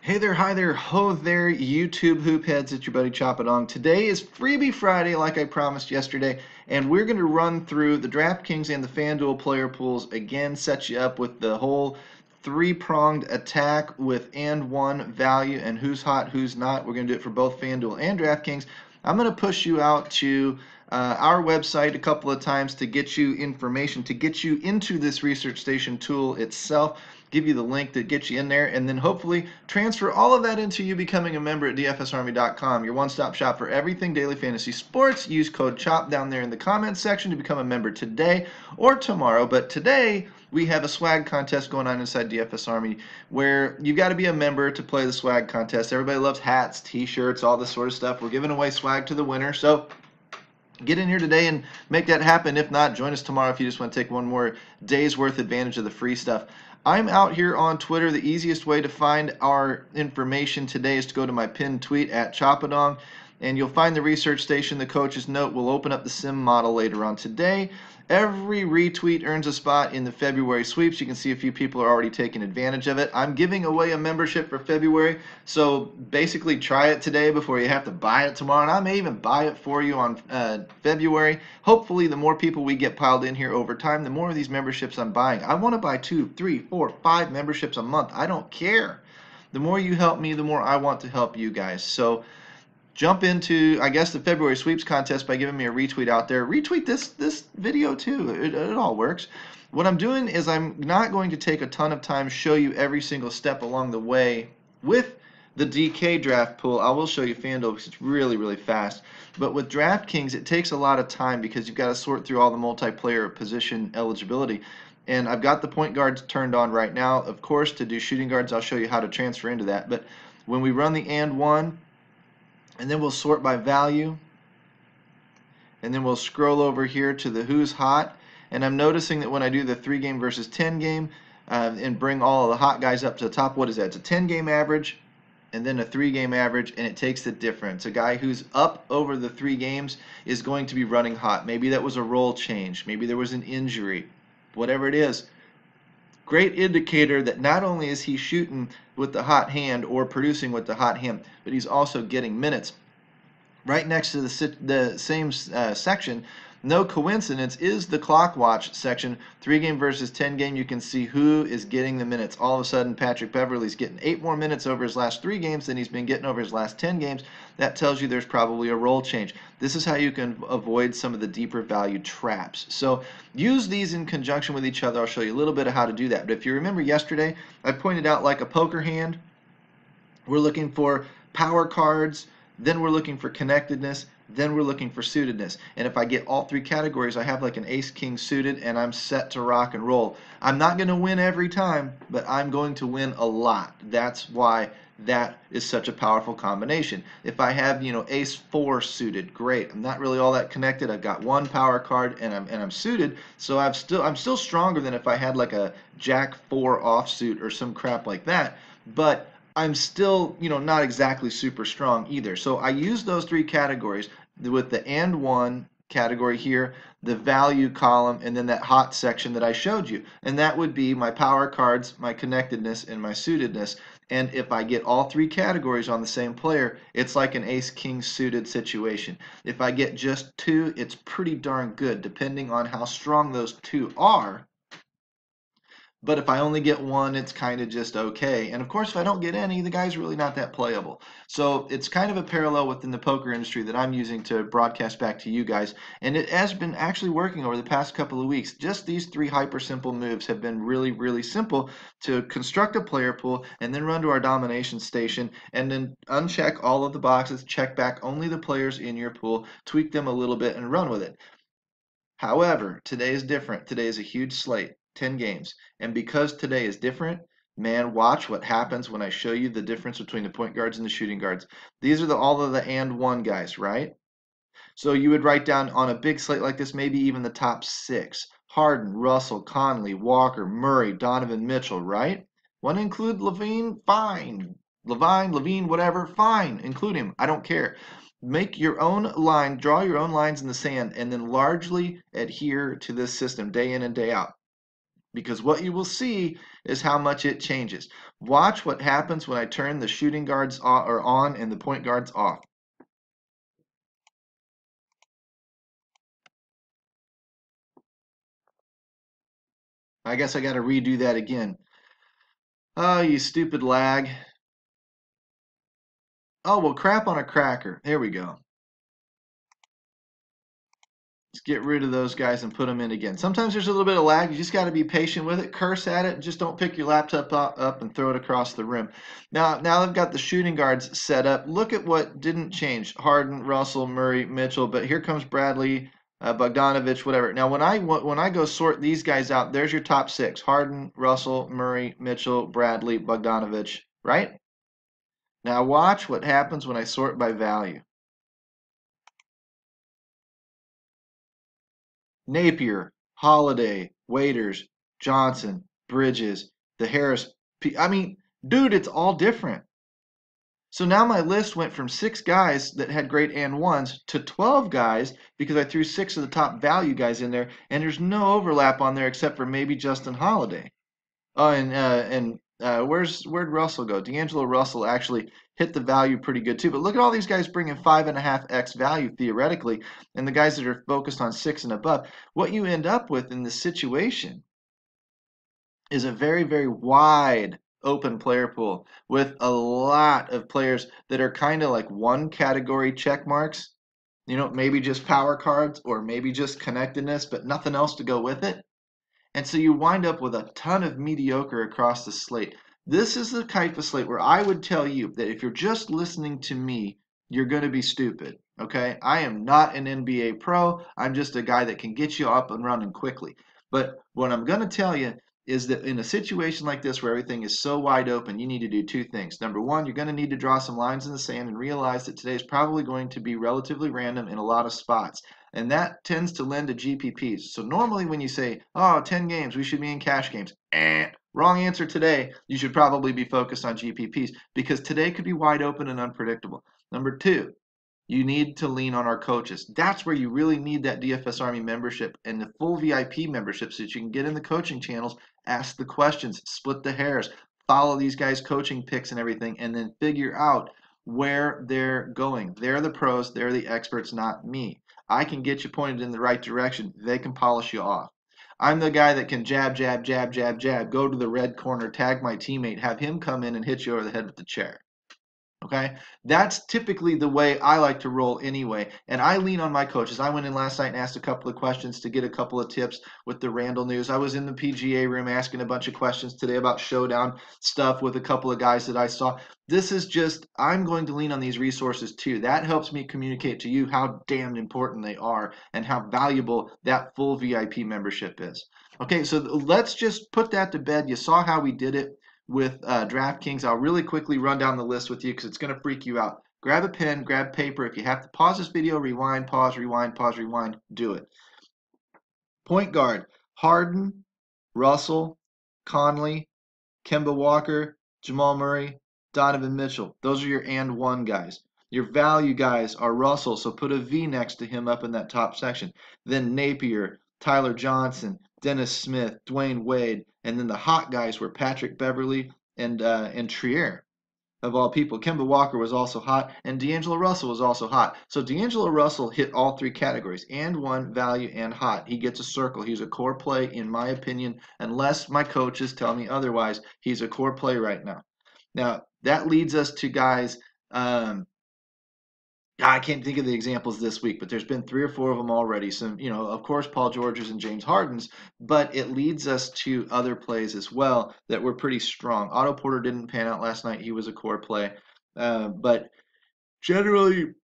Hey there, hi there, ho there, YouTube hoop heads. It's your buddy Chop It On. Today is Freebie Friday, like I promised yesterday, and we're going to run through the Draftkings and the Fanduel player pools again, set you up with the whole three-pronged attack with and one value and who's hot, who's not. We're going to do it for both Fanduel and Draftkings. I'm going to push you out to our website a couple of times to get you information, to get you into this research station tool itself, give you the link that gets you in there, and then hopefully transfer all of that into you becoming a member at dfsarmy.com, your one-stop shop for everything daily fantasy sports. Use code CHOP down there in the comments section to become a member today or tomorrow. But today we have a swag contest going on inside DFS Army where you got to be a member to play the swag contest. Everybody loves hats, t-shirts, all this sort of stuff. We're giving away swag to the winner. So get in here today and make that happen. If not, join us tomorrow if you just want to take one more day's worth advantage of the free stuff. I'm out here on Twitter. The easiest way to find our information today is to go to my pinned tweet at Chopadong, and you'll find the research station. The coach's note will open up the sim model later on today. Every retweet earns a spot in the February sweeps. You can see a few people are already taking advantage of it. I'm giving away a membership for February, so basically try it today before you have to buy it tomorrow. And I may even buy it for you on February. Hopefully, the more people we get piled in here over time, the more of these memberships I'm buying. I want to buy 2, 3, 4, 5 memberships a month. I don't care. The more you help me, the more I want to help you guys. So jump into, I guess, the February sweeps contest by giving me a retweet out there. Retweet this video too. It all works. What I'm doing is I'm not going to take a ton of time show you every single step along the way with the DK draft pool. I will show you FanDuel because it's really, really fast. But with DraftKings, it takes a lot of time because you've got to sort through all the multiplayer position eligibility. And I've got the point guards turned on right now. Of course, to do shooting guards, I'll show you how to transfer into that. But when we run the and one, and then we'll sort by value, and then we'll scroll over here to the who's hot, and I'm noticing that when I do the 3-game versus 10-game and bring all of the hot guys up to the top, what is that? It's a 10-game average and then a 3-game average, and it takes the difference. A guy who's up over the 3 games is going to be running hot. Maybe that was a role change, maybe there was an injury, whatever it is. Great indicator that not only is he shooting with the hot hand or producing with the hot hand, but he's also getting minutes. Right next to the same section, no coincidence, is the clock watch section. 3-game versus 10-game, you can see who is getting the minutes. All of a sudden, Patrick Beverley's getting 8 more minutes over his last 3 games than he's been getting over his last 10 games. That tells you there's probably a role change. This is how you can avoid some of the deeper value traps. So use these in conjunction with each other. I'll show you a little bit of how to do that. But if you remember yesterday, I pointed out like a poker hand, we're looking for power cards, then we're looking for connectedness, then we're looking for suitedness. And if I get all 3 categories, I have like an ace-king suited, and I'm set to rock and roll. I'm not going to win every time, but I'm going to win a lot. That's why that is such a powerful combination. If I have, ace-4 suited, great. I'm not really all that connected. I've got 1 power card, and I'm suited, so I'm still stronger than if I had like a jack-4 offsuit or some crap like that. But I'm still, not exactly super strong either. So I use those 3 categories with the and one category here, the value column, and then that hot section that I showed you. And that would be my power cards, my connectedness, and my suitedness. And if I get all 3 categories on the same player, it's like an ace-king suited situation. If I get just 2, it's pretty darn good, depending on how strong those 2 are. But if I only get 1, it's kind of just okay. And of course, if I don't get any, the guy's really not that playable. So it's kind of a parallel within the poker industry that I'm using to broadcast back to you guys. And it has been actually working over the past couple of weeks. Just these 3 hyper simple moves have been really, really simple to construct a player pool and then run to our domination station and then uncheck all of the boxes, check back only the players in your pool, tweak them a little bit, and run with it. However, today is different. Today is a huge slate, 10 games. And because today is different, man, watch what happens when I show you the difference between the point guards and the shooting guards. These are all of the and one guys, right? So you would write down on a big slate like this, maybe even the top 6. Harden, Russell, Conley, Walker, Murray, Donovan Mitchell, right? Want to include Levine? Fine. Levine, whatever, fine. Include him. I don't care. Make your own line, draw your own lines in the sand, and then largely adhere to this system day in and day out. because what you will see is how much it changes. Watch what happens when I turn the shooting guards on and the point guards off. I guess I got to redo that again. Oh, you stupid lag. Oh, well, crap on a cracker. There we go. Let's get rid of those guys and put them in again. Sometimes there's a little bit of lag. You just got to be patient with it. Curse at it. Just don't pick your laptop up and throw it across the rim. Now I've got the shooting guards set up. Look at what didn't change. Harden, Russell, Murray, Mitchell. But here comes Bradley, Bogdanovich, whatever. Now when I go sort these guys out, there's your top six: Harden, Russell, Murray, Mitchell, Bradley, Bogdanovich. Right? Now watch what happens when I sort by value. Napier, Holiday, Waiters, Johnson, Bridges, the Harris. I mean, dude, it's all different. So now my list went from 6 guys that had great and ones to 12 guys because I threw 6 of the top value guys in there, and there's no overlap on there except for maybe Justin Holiday. Oh, and where'd Russell go? D'Angelo Russell actually hit the value pretty good too. But look at all these guys bringing 5.5x value theoretically, and the guys that are focused on 6 and above. What you end up with in this situation is a very, very wide open player pool with a lot of players that are kind of like one category check marks. Maybe just power cards or maybe just connectedness, but nothing else to go with it. And so you wind up with a ton of mediocre across the slate. This is the type of slate where I would tell you that if you're just listening to me, you're going to be stupid. Okay? I am not an NBA pro. I'm just a guy that can get you up and running quickly. But what I'm going to tell you is that in a situation like this where everything is so wide open, you need to do 2 things. Number one, you're going to need to draw some lines in the sand and realize that today is probably going to be relatively random in a lot of spots. And that tends to lend to GPPs. So normally when you say, oh, 10 games, we should be in cash games. Wrong answer today. You should probably be focused on GPPs because today could be wide open and unpredictable. Number two, you need to lean on our coaches. That's where you really need that DFS Army membership and the full VIP membership so that you can get in the coaching channels, ask the questions, split the hairs, follow these guys' coaching picks and everything, and then figure out where they're going. They're the pros, they're the experts, not me. I can get you pointed in the right direction. They can polish you off. I'm the guy that can jab, jab, jab, jab, jab, go to the red corner, tag my teammate, have him come in and hit you over the head with the chair. Okay, that's typically the way I like to roll anyway. And I lean on my coaches. I went in last night and asked a couple of questions to get a couple of tips with the Randall news. I was in the PGA room asking a bunch of questions today about showdown stuff with a couple of guys that I saw. This is just, I'm going to lean on these resources too. That helps me communicate to you how damn important they are and how valuable that full VIP membership is. Okay, so let's just put that to bed. You saw how we did it with Draftkings. I'll really quickly run down the list with you because it's going to freak you out. Grab a pen, grab paper. If you have to pause this video, rewind, pause, rewind, pause, rewind, do it. Point guard, Harden, Russell, Conley, Kemba Walker, Jamal Murray, Donovan Mitchell. Those are your and one guys. Your value guys are Russell, so put a V next to him up in that top section. Then Napier, Tyler Johnson, Dennis Smith, Dwayne Wade, and then the hot guys were Patrick Beverly and Trier. Of all people, Kemba Walker was also hot, and D'Angelo Russell was also hot. So D'Angelo Russell hit all 3 categories, and one, value, and hot. He gets a circle. He's a core play, in my opinion, unless my coaches tell me otherwise. He's a core play right now. Now, that leads us to guys. I can't think of the examples this week, but there's been 3 or 4 of them already. Some, of course, Paul George's and James Harden's, but it leads us to other plays as well that were pretty strong. Otto Porter didn't pan out last night. He was a core play. But generally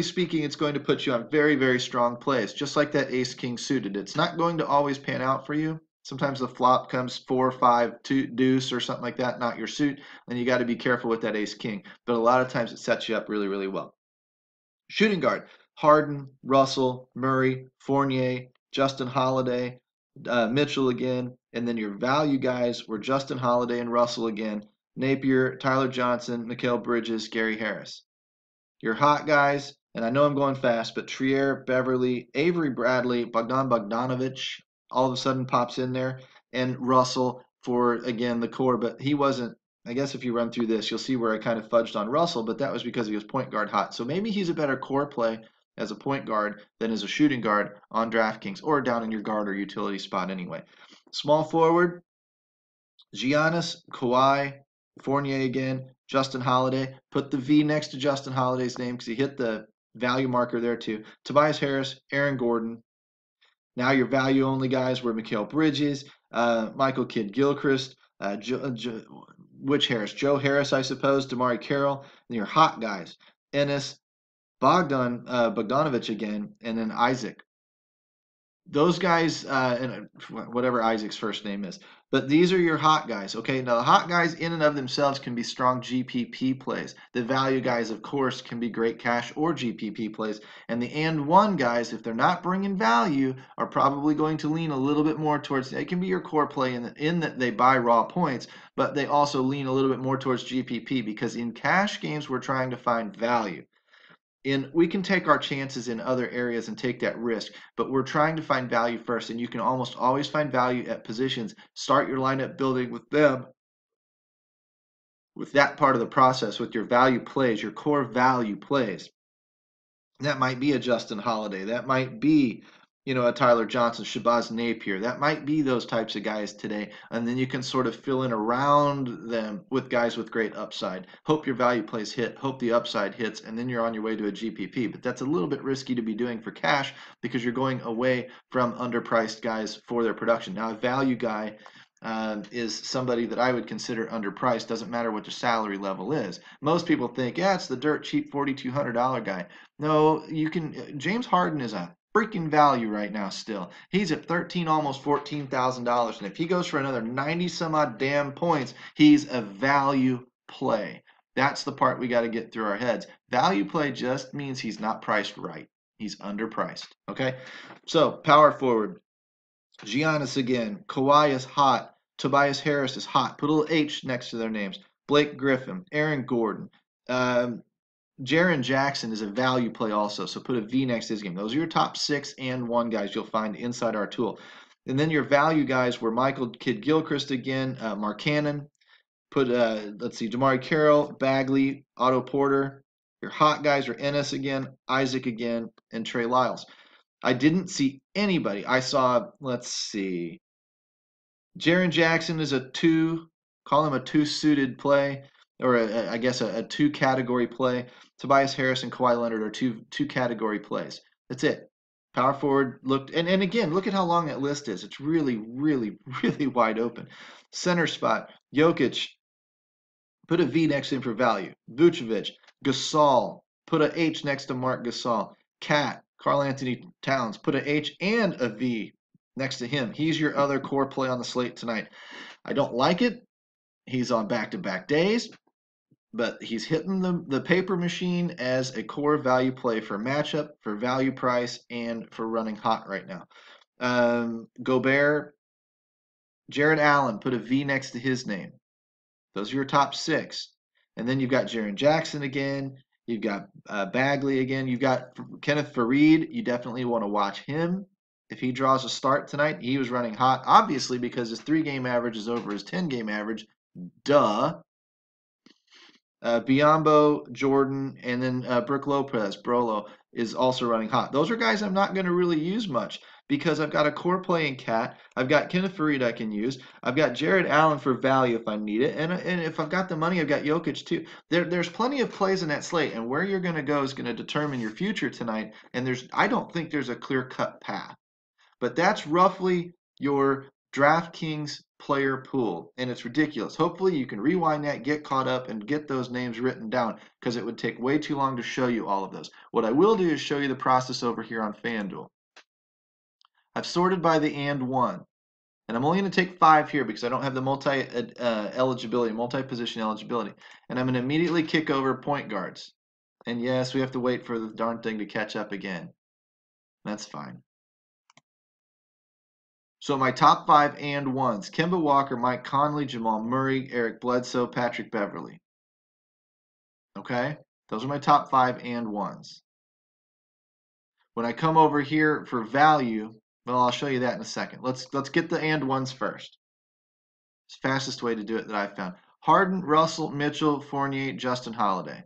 speaking, it's going to put you on very, very strong plays, just like that ace king suited. It's not going to always pan out for you. Sometimes the flop comes 4, 5, 2, deuce or something like that, not your suit, and you got to be careful with that ace king. But a lot of times it sets you up really, really well. Shooting guard, Harden, Russell, Murray, Fournier, Justin Holiday, Mitchell again, and then your value guys were Justin Holiday and Russell again, Napier, Tyler Johnson, Mikal Bridges, Gary Harris. Your hot guys, and I know I'm going fast, but Trier, Beverly, Avery Bradley, Bogdanovich, all of a sudden pops in there, and Russell for, again, the core, but he wasn't. I guess if you run through this, you'll see where I kind of fudged on Russell, but that was because he was point guard hot. So maybe he's a better core play as a point guard than as a shooting guard on DraftKings or down in your guard or utility spot anyway. Small forward, Giannis, Kawhi, Fournier again, Justin Holiday. Put the V next to Justin Holiday's name because he hit the value marker there too. Tobias Harris, Aaron Gordon. Now your value only guys were Mikal Bridges, Michael Kidd Gilchrist, which Harris? Joe Harris, I suppose, Damari Carroll. And your hot guys, Ennis, Bogdanovich again, and then Isaac. Those guys, and whatever Isaac's first name is, but these are your hot guys. Okay, now the hot guys in and of themselves can be strong GPP plays. The value guys, of course, can be great cash or GPP plays, and the and one guys, if they're not bringing value, are probably going to lean a little bit more towards. It can be your core play in that they buy raw points, but they also lean a little bit more towards GPP because in cash games we're trying to find value. We can take our chances in other areas and take that risk, but we're trying to find value first, and you can almost always find value at positions. Start your lineup building with them, with that part of the process, with your value plays, your core value plays. That might be a Justin Holiday. That might be, a Tyler Johnson, Shabazz Napier. That might be those types of guys today. And then you can sort of fill in around them with guys with great upside. Hope your value plays hit. Hope the upside hits. And then you're on your way to a GPP. But that's a little bit risky to be doing for cash because you're going away from underpriced guys for their production. Now, a value guy is somebody that I would consider underpriced. Doesn't matter what the salary level is. Most people think, yeah, it's the dirt cheap $4,200 guy. No, you can. James Harden is a freaking value right now. Still, he's at almost $14,000, and if he goes for another 90 some odd damn points, he's a value play. That's the part we got to get through our heads. Value play just means he's not priced right. He's underpriced. Okay, so power forward. Giannis again. Kawhi is hot. Tobias Harris is hot. Put a little H next to their names. Blake Griffin, Aaron Gordon. Jaren Jackson is a value play also, so put a V next to his game. Those are your top 6 and 1 guys you'll find inside our tool. And then your value guys were Michael Kidd Gilchrist again, Mark Cannon. Put, let's see, Damari Carroll, Bagley, Otto Porter. Your hot guys are Ennis again, Isaac again, and Trey Lyles. I didn't see anybody. I saw, let's see, Jaren Jackson is a 2, call him a 2-suited play, or I guess a 2-category play. Tobias Harris and Kawhi Leonard are two category plays. That's it. Power forward looked, and again, look at how long that list is. It's really, really, really wide open. Center spot, Jokic, put a V next to him for value. Vucevic, Gasol, put a H next to Mark Gasol. Cat, Karl Anthony Towns, put a H and a V next to him. He's your other core play on the slate tonight. I don't like it. He's on back-to-back days, but he's hitting the paper machine as a core value play for matchup, for value price, and for running hot right now. Gobert, Jared Allen, put a V next to his name. Those are your top 6. And then you've got Jaren Jackson again. You've got Bagley again. You've got Kenneth Faried. You definitely want to watch him. If he draws a start tonight, he was running hot, obviously, because his 3-game average is over his 10-game average. Duh. Biyombo, Jordan, and then Brook Lopez, Brolo, is also running hot. Those are guys I'm not going to really use much because I've got a core playing Cat. I've got Kenneth Faried I can use. I've got Jared Allen for value if I need it. And if I've got the money, I've got Jokic too. There's plenty of plays in that slate, and where you're going to go is going to determine your future tonight. And I don't think there's a clear-cut path. But that's roughly your DraftKings player pool, and it's ridiculous. Hopefully you can rewind that, get caught up, and get those names written down because it would take way too long to show you all of those. What I will do is show you the process over here on Fanduel. I've sorted by the and one, and I'm only going to take 5 here because I don't have the multi-position eligibility, and I'm going to immediately kick over point guards. And yes, we have to wait for the darn thing to catch up again. That's fine. So my top 5 and ones: Kemba Walker, Mike Conley, Jamal Murray, Eric Bledsoe, Patrick Beverley. Okay? Those are my top 5 and ones. When I come over here for value, Well, I'll show you that in a second. Let's get the and ones first. It's the fastest way to do it that I've found. Harden, Russell, Mitchell, Fournier, Justin Holiday.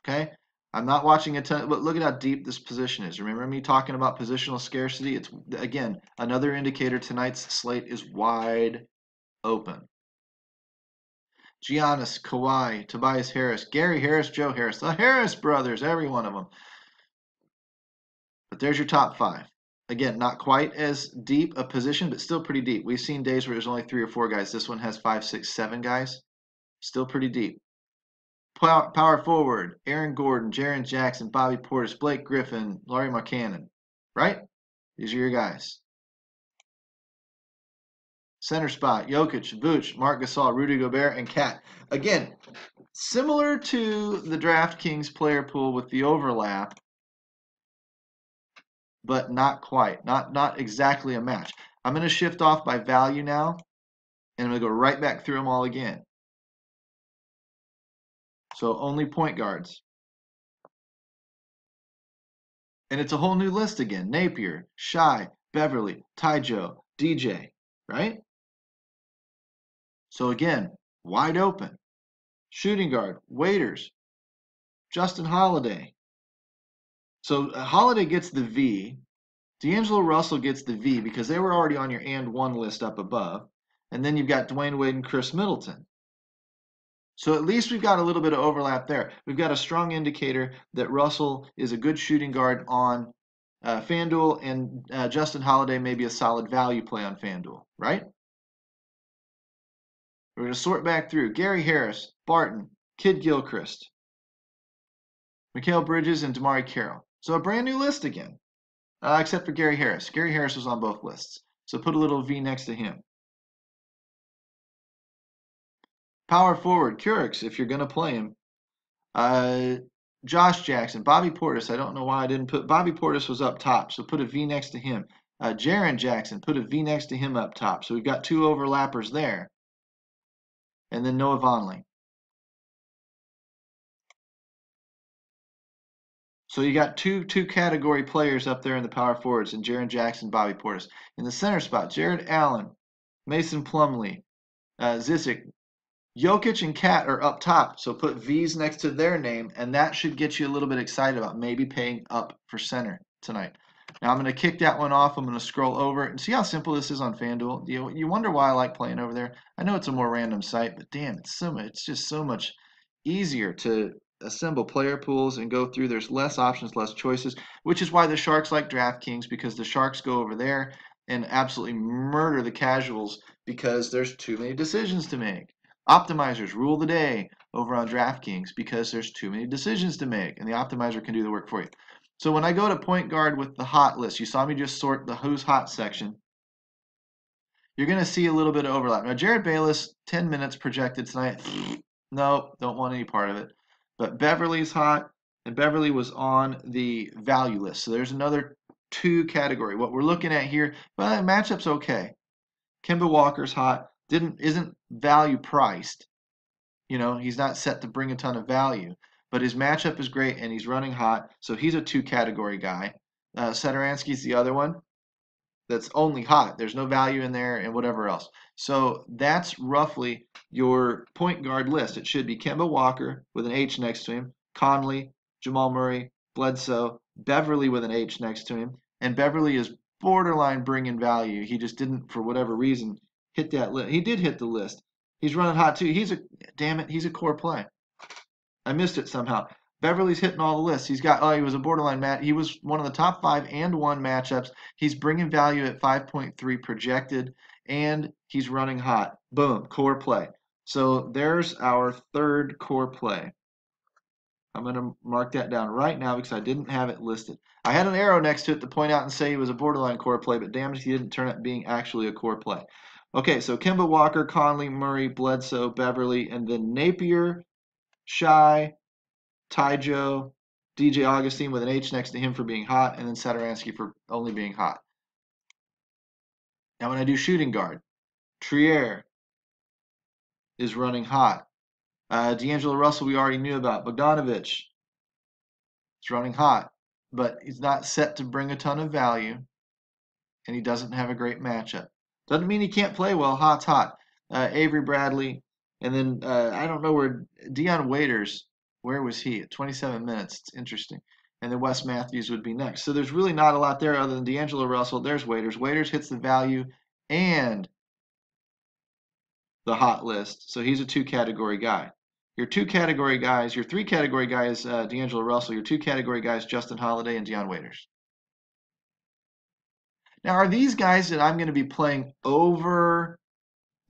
Okay? I'm not watching a ton, but look at how deep this position is. Remember me talking about positional scarcity? It's, again, another indicator tonight's slate is wide open. Giannis, Kawhi, Tobias Harris, Gary Harris, Joe Harris, the Harris brothers, every one of them. But there's your top 5. Again, not quite as deep a position, but still pretty deep. We've seen days where there's only 3 or 4 guys. This one has 5, 6, 7 guys. Still pretty deep. Power forward, Aaron Gordon, Jaren Jackson, Bobby Portis, Blake Griffin, Laurie Markkanen. Right? These are your guys. Center spot, Jokic, Vooch, Marc Gasol, Rudy Gobert, and Cat. Again, similar to the DraftKings player pool with the overlap, but not quite. Not exactly a match. I'm going to shift off by value now, and I'm going to go right back through them all again. So only point guards. And it's a whole new list again. Napier, Shai, Beverly, Tyjo, DJ, right? So again, wide open. Shooting guard, Waiters, Justin Holiday. So Holiday gets the V. D'Angelo Russell gets the V because they were already on your and one list up above. And then you've got Dwayne Wade and Chris Middleton. So at least we've got a little bit of overlap there. We've got a strong indicator that Russell is a good shooting guard on Fanduel, and Justin Holiday may be a solid value play on Fanduel, right? We're going to sort back through. Gary Harris, Barton, Kid Gilchrist, Mikal Bridges, and Damari Carroll. So a brand new list again, except for Gary Harris. Gary Harris was on both lists. So put a little V next to him. Power forward, Curix, if you're going to play him. Josh Jackson, Bobby Portis. I don't know why I didn't put Bobby Portis was up top, so put a V next to him. Jaren Jackson, put a V next to him up top. So we've got 2 overlappers there. And then Noah Vonleh. So you got two category players up there in the power forwards, and Jaren Jackson, Bobby Portis. In the center spot, Jared Allen, Mason Plumlee, Zizic, Jokic and Cat are up top, so put V's next to their name, and that should get you a little bit excited about maybe paying up for center tonight. Now I'm going to kick that one off. I'm going to scroll over and see how simple this is on FanDuel. You wonder why I like playing over there. I know it's a more random site, but damn, it's just so much easier to assemble player pools and go through. There's less options, less choices, which is why the Sharks like DraftKings, because the Sharks go over there and absolutely murder the casuals because there's too many decisions to make. Optimizers rule the day over on DraftKings because there's too many decisions to make, and the optimizer can do the work for you. So when I go to point guard with the hot list, you saw me just sort the who's hot section. You're going to see a little bit of overlap. Now, Jared Bayless, 10 minutes projected tonight. No, don't want any part of it. But Beverly's hot, and Beverly was on the value list. So there's another 2 category. What we're looking at here, well, the matchup's okay. Kemba Walker's hot. Isn't value priced. You know, he's not set to bring a ton of value, but his matchup is great and he's running hot. So he's a 2 category guy. Satoransky's the other one that's only hot. There's no value in there and whatever else. So that's roughly your point guard list. It should be Kemba Walker with an H next to him, Conley, Jamal Murray, Bledsoe, Beverly with an H next to him, and Beverly is borderline bringing value. He just didn't, for whatever reason, hit that list. He did hit the list. He's running hot too. He's a core play. I missed it somehow. Beverly's hitting all the lists. He was a borderline match. He was one of the top 5 and 1 matchups. He's bringing value at 5.3 projected, and he's running hot. Boom, core play. So there's our 3rd core play. I'm going to mark that down right now because I didn't have it listed. I had an arrow next to it to point out and say he was a borderline core play, but damn it, he didn't turn out being actually a core play. Okay, so Kemba Walker, Conley, Murray, Bledsoe, Beverly, and then Napier, Shai, Tyjo, DJ Augustine with an H next to him for being hot, and then Satoransky for only being hot. Now when I do shooting guard, Trier is running hot. D'Angelo Russell we already knew about. Bogdanovich is running hot, but he's not set to bring a ton of value. and he doesn't have a great matchup. Doesn't mean he can't play well. Hot's hot. Avery Bradley, and then I don't know where Dion Waiters. Where was he at 27 minutes? It's interesting. And then Wes Matthews would be next. So there's really not a lot there other than D'Angelo Russell. There's Waiters. Waiters hits the value and the hot list. So he's a two-category guy. Your two-category guys, your three-category guys, D'Angelo Russell. Your two-category guys, Justin Holiday and Dion Waiters. Now, are these guys that I'm going to be playing over,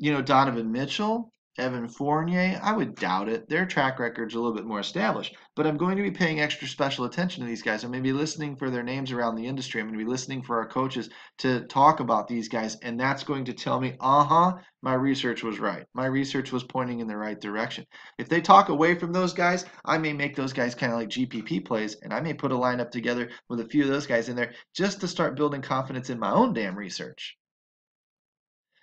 Donovan Mitchell, Evan Fournier? I would doubt it. Their track record's a little bit more established. But I'm going to be paying extra special attention to these guys. I'm going to be listening for their names around the industry. I'm going to be listening for our coaches to talk about these guys. And that's going to tell me, my research was right. My research was pointing in the right direction. If they talk away from those guys, I may make those guys kind of like GPP plays, and I may put a lineup together with a few of those guys in there just to start building confidence in my own damn research.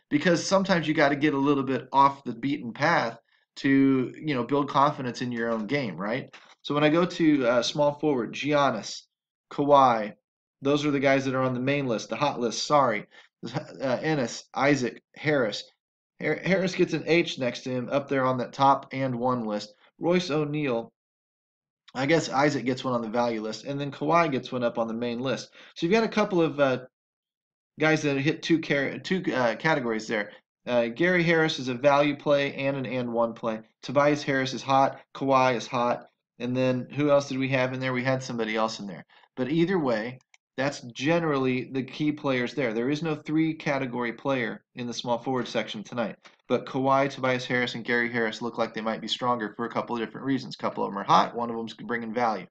Because sometimes you got to get a little bit off the beaten path to build confidence in your own game, right? So when I go to small forward, Giannis, Kawhi, those are the guys that are on the main list, the hot list. Sorry, Ennis, Isaac, Harris. Harris gets an H next to him up there on that top and one list. Royce O'Neal. I guess Isaac gets one on the value list, and then Kawhi gets one up on the main list. So you've got a couple of guys that hit two categories there. Gary Harris is a value play and an and one play. Tobias Harris is hot. Kawhi is hot. And then who else did we have in there? We had somebody else in there. But either way, that's generally the key players there. There is no three-category player in the small forward section tonight. But Kawhi, Tobias Harris, and Gary Harris look like they might be stronger for a couple of different reasons. A couple of them are hot. One of them's bringing value.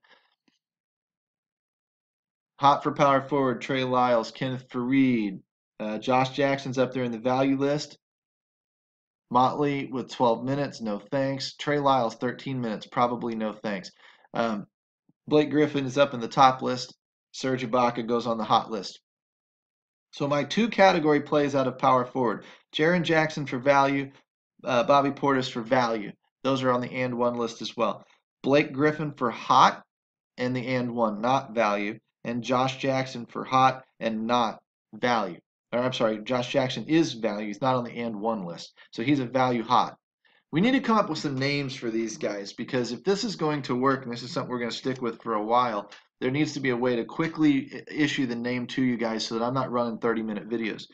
Hot for power forward, Trey Lyles, Kenneth Faried. Josh Jackson's up there in the value list. Motley with 12 minutes, no thanks. Trey Lyles, 13 minutes, probably no thanks. Blake Griffin is up in the top list. Serge Ibaka goes on the hot list. So my two category plays out of power forward. Jaren Jackson for value, Bobby Portis for value. Those are on the and one list as well. Blake Griffin for hot and the and one, not value. And Josh Jackson for hot and not value. Or I'm sorry, Josh Jackson is value. He's not on the and one list. So he's a value hot. We need to come up with some names for these guys because if this is going to work, and this is something we're going to stick with for a while, there needs to be a way to quickly issue the name to you guys so that I'm not running 30-minute videos.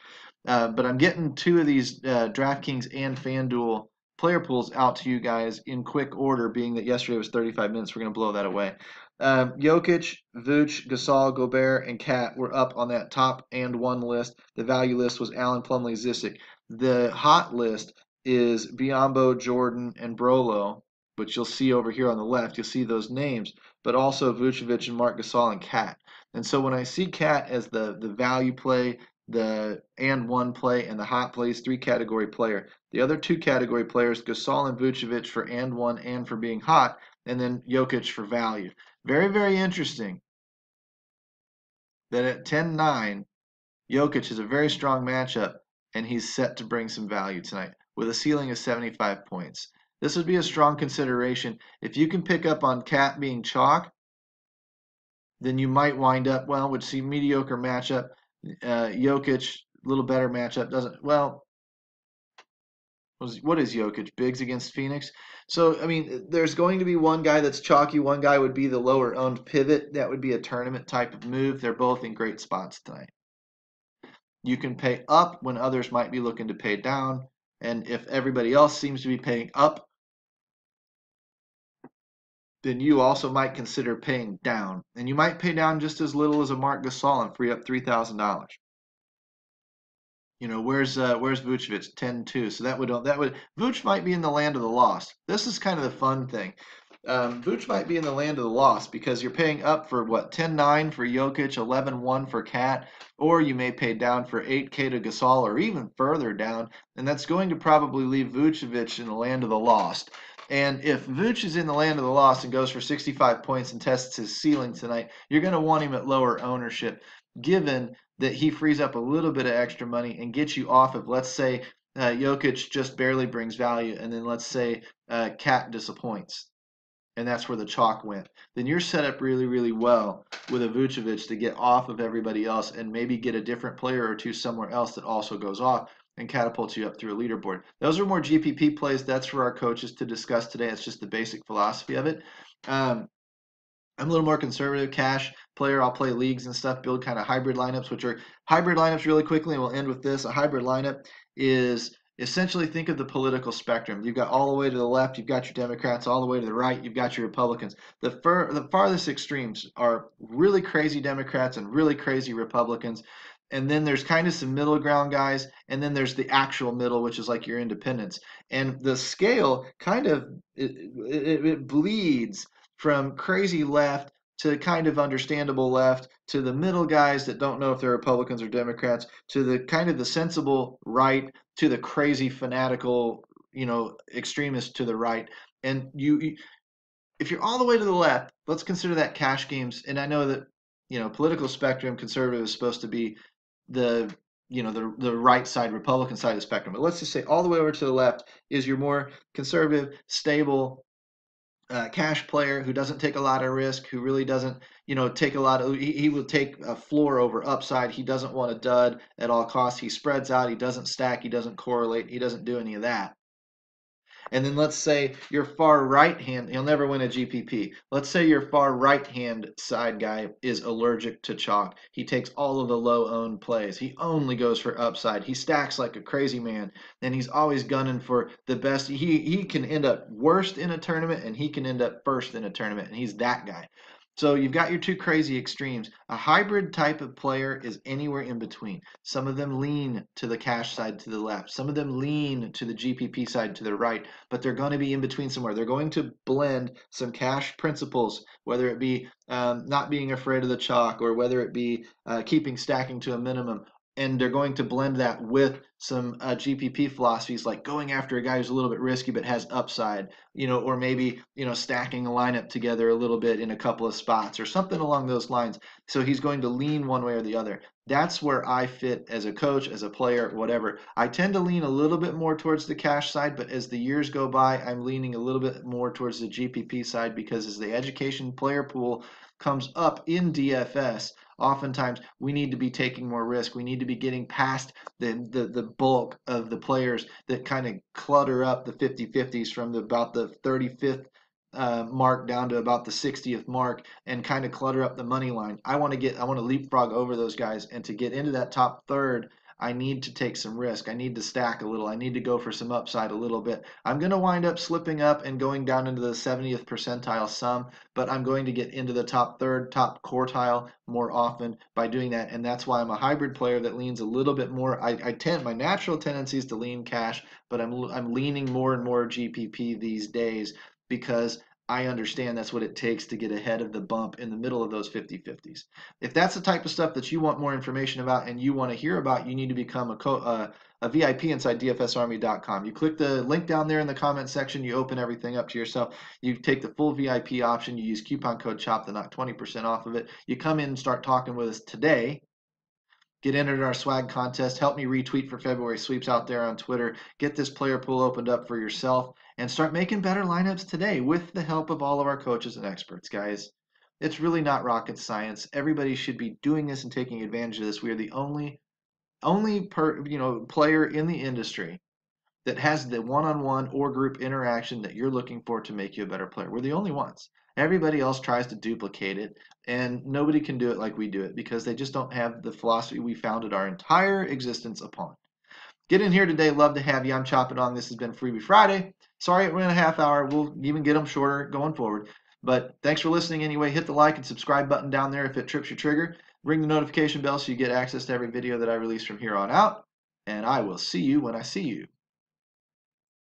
But I'm getting two of these DraftKings and Fanduel player pools out to you guys in quick order, being that yesterday was 35 minutes. We're going to blow that away. Jokic, Vooch, Gasol, Gobert, and Kat were up on that top and one list. The value list was Allen, Plumlee, Zizic. The hot list is Biyombo, Jordan, and Brolo, which you'll see over here on the left. You'll see those names, but also Vucevic and Marc Gasol and Kat. And so when I see Kat as the value play, the and one play, and the hot plays, three-category player. The other two-category players, Gasol and Vucevic for and one and for being hot, and then Jokic for value. Very, very interesting that at 10-9, Jokic is a very strong matchup, and he's set to bring some value tonight with a ceiling of 75 points. This would be a strong consideration. If you can pick up on Kat being chalk, then you might wind up, would see mediocre matchup. Jokic, a little better matchup. What is Jokic? Bigs against Phoenix? So, I mean, there's going to be one guy that's chalky. One guy would be the lower owned pivot. That would be a tournament type of move. They're both in great spots tonight. You can pay up when others might be looking to pay down. And if everybody else seems to be paying up, then you also might consider paying down. And you might pay down just as little as a Marc Gasol and free up $3,000. Where's Vucevic? 10-2. So that would Vuce might be in the land of the lost. This is kind of the fun thing. Vuce might be in the land of the lost because you're paying up for 10-9 for Jokic, 11-1 for Kat, or you may pay down for 8K to Gasol or even further down, and that's going to probably leave Vucevic in the land of the lost. And if Vooch is in the land of the lost and goes for 65 points and tests his ceiling tonight, you're going to want him at lower ownership, given that he frees up a little bit of extra money and gets you off of, let's say, Jokic just barely brings value, and then let's say Kat disappoints. and that's where the chalk went, then you're set up really, really well with a Vucevic to get off of everybody else and maybe get a different player or two somewhere else that also goes off and catapults you up through a leaderboard. Those are more GPP plays. That's for our coaches to discuss today. It's just the basic philosophy of it. I'm a little more conservative cash player. I'll play leagues and stuff, build kind of hybrid lineups, which are hybrid lineups really quickly, and we'll end with this. A hybrid lineup is essentially, think of the political spectrum. You've got all the way to the left, you've got your Democrats, all the way to the right, you've got your Republicans. The farthest extremes are really crazy Democrats and really crazy Republicans. And then there's kind of some middle ground guys, and then there's the actual middle, which is like your independents. And the scale kind of it bleeds from crazy left to kind of understandable left to the middle guys that don't know if they're Republicans or Democrats to the kind of the sensible right to the crazy fanatical, extremists to the right. And if you're all the way to the left, let's consider that cash games. And I know that, political spectrum conservative is supposed to be the the right side, Republican side of the spectrum. But let's just say all the way over to the left is your more conservative, stable, cash player who doesn't take a lot of risk, who really doesn't, take a lot of. He will take a floor over upside. He doesn't want a dud at all costs. He spreads out. He doesn't stack. He doesn't correlate. He doesn't do any of that. And then let's say your far right hand, he'll never win a GPP. Let's say your far right hand side guy is allergic to chalk. He takes all of the low owned plays. He only goes for upside. He stacks like a crazy man. And he's always gunning for the best. He can end up worst in a tournament and he can end up first in a tournament. And he's that guy. So you've got your two crazy extremes. A hybrid type of player is anywhere in between. Some of them lean to the cash side to the left. Some of them lean to the GPP side to the right, but they're going to be in between somewhere. They're going to blend some cash principles, whether it be not being afraid of the chalk or whether it be keeping stacking to a minimum. And they're going to blend that with some GPP philosophies, like going after a guy who's a little bit risky but has upside, or maybe, stacking a lineup together a little bit in a couple of spots or something along those lines. So he's going to lean one way or the other. That's where I fit as a coach, as a player, whatever. I tend to lean a little bit more towards the cash side, but as the years go by, I'm leaning a little bit more towards the GPP side because as the education player pool comes up in DFS, oftentimes we need to be taking more risk. We need to be getting past the bulk of the players that kind of clutter up the 50-50s from about the 35th mark down to about the 60th mark and kind of clutter up the money line. I want to leapfrog over those guys, and to get into that top third, I need to take some risk. I need to stack a little. I need to go for some upside a little bit. I'm going to wind up slipping up and going down into the 70th percentile some, but I'm going to get into the top third, top quartile more often by doing that. And that's why I'm a hybrid player that leans a little bit more. My natural tendency is to lean cash, but I'm leaning more and more GPP these days because I understand that's what it takes to get ahead of the bump in the middle of those 50-50s. If that's the type of stuff that you want more information about and you want to hear about, you need to become a VIP inside DFSArmy.com. You click the link down there in the comment section, you open everything up to yourself, you take the full VIP option, you use coupon code CHOP to knock 20% off of it. You come in and start talking with us today. Get entered in our swag contest. Help me retweet for February sweeps out there on Twitter. Get this player pool opened up for yourself and start making better lineups today with the help of all of our coaches and experts, guys. It's really not rocket science. Everybody should be doing this and taking advantage of this. We are the only player in the industry that has the one-on-one or group interaction that you're looking for to make you a better player. We're the only ones. Everybody else tries to duplicate it, and nobody can do it like we do it because they just don't have the philosophy we founded our entire existence upon. Get in here today. Love to have you. I'm chopping on. This has been Freebie Friday. Sorry it ran a half hour. We'll even get them shorter going forward. But thanks for listening anyway. Hit the like and subscribe button down there if it trips your trigger. Ring the notification bell so you get access to every video that I release from here on out. And I will see you when I see you.